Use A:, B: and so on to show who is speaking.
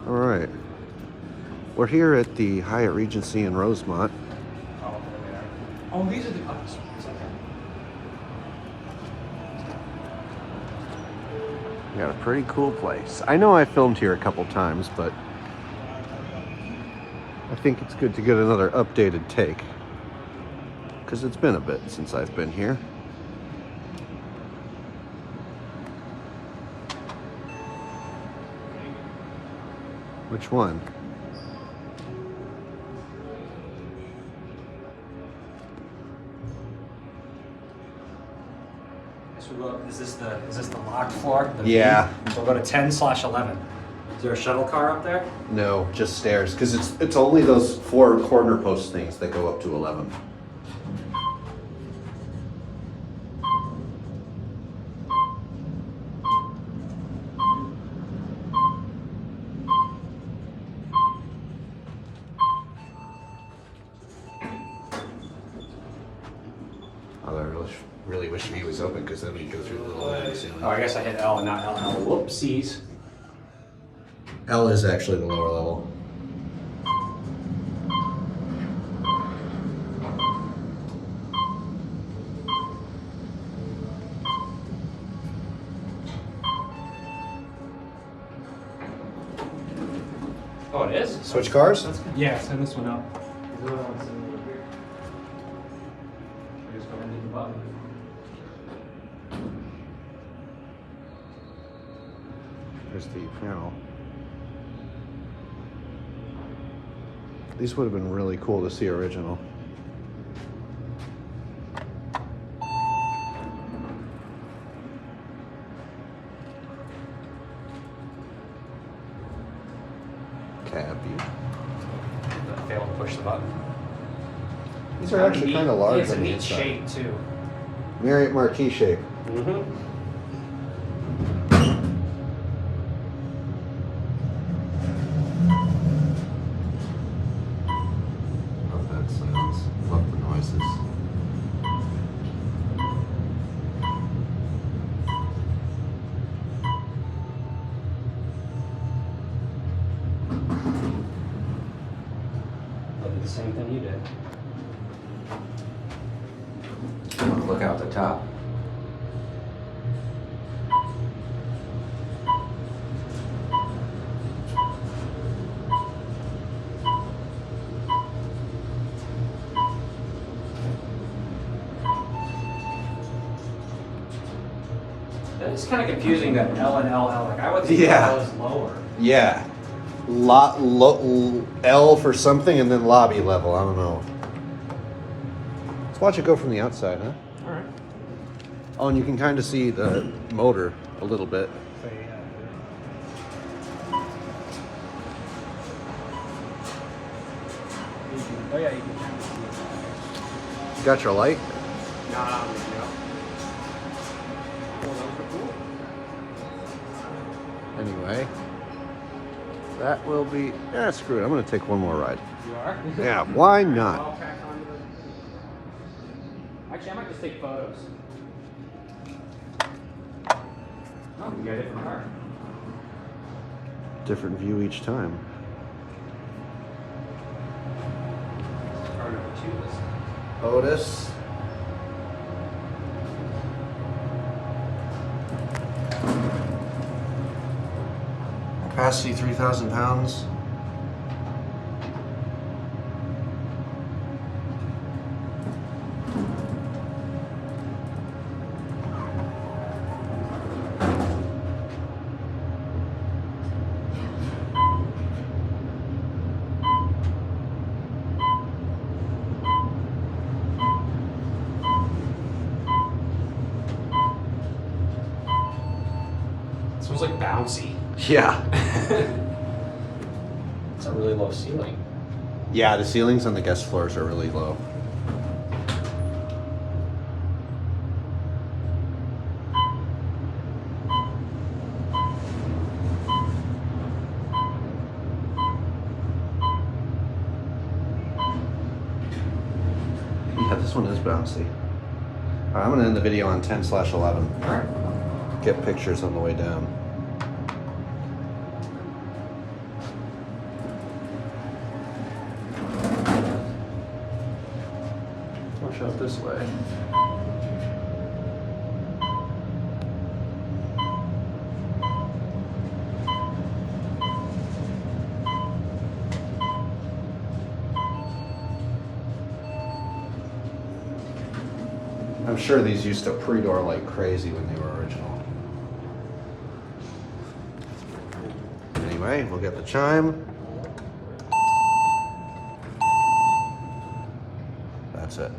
A: All right. We're here at the Hyatt Regency in Rosemont.
B: Oh, there we are. Oh, these are the ups.
A: We got a pretty cool place. I know I filmed here a couple times, but I think it's good to get another updated take, because it's been a bit since I've been here. Which one?
B: Is this the locked floor? The
A: Yeah.
B: B? So we'll go to 10/11. Is there a shuttle car up there?
A: No, just stairs, because it's only those 4 corner post things that go up to 11. Although I really wish he was open, because then we go through the little ceiling.
B: Oh, I guess I hit L and not LL. Whoopsies.
A: L is actually the lower level.
B: Oh, it is?
A: Switch cars?
B: Yeah, send this one up. I just go into the button.
A: There's the panel. These would have been really cool to see original. Cab view.
B: Failed to push the button.
A: These are actually kind of large
B: It's a
A: on the
B: neat
A: inside.
B: shape too.
A: Marriott Marquis shape.
B: Mm-hmm.
A: Love that sounds. Love the noises.
B: I'll do the same thing you did.
A: Look out the top.
B: It's kind of confusing that L and LL. Like I would think
A: Yeah.
B: L is lower.
A: Yeah. L for something and then lobby level. I don't know. Let's watch it go from the outside, huh?
B: All right.
A: Oh, and you can kind of see the motor a little bit.
B: Oh yeah, you can kind of see it.
A: Got your light?
B: Yeah. Oh, those are cool.
A: Anyway. That will be... screw it. I'm going to take one more ride.
B: You are?
A: Yeah, why not?
B: I'll tack onto the... Actually, I might just take photos. Oh, you got a different car.
A: Different view each time.
B: Car number 2 is...
A: Otis. Capacity 3,000 pounds.
B: This one's like bouncy.
A: Yeah.
B: It's a really low ceiling.
A: Yeah, the ceilings on the guest floors are really low. Yeah, this one is bouncy. All right, I'm gonna end the video on 10/11.
B: All right.
A: Get pictures on the way down.
C: shut this way.
A: I'm sure these used to pre-door like crazy when they were original. Anyway, we'll get the chime. That's it.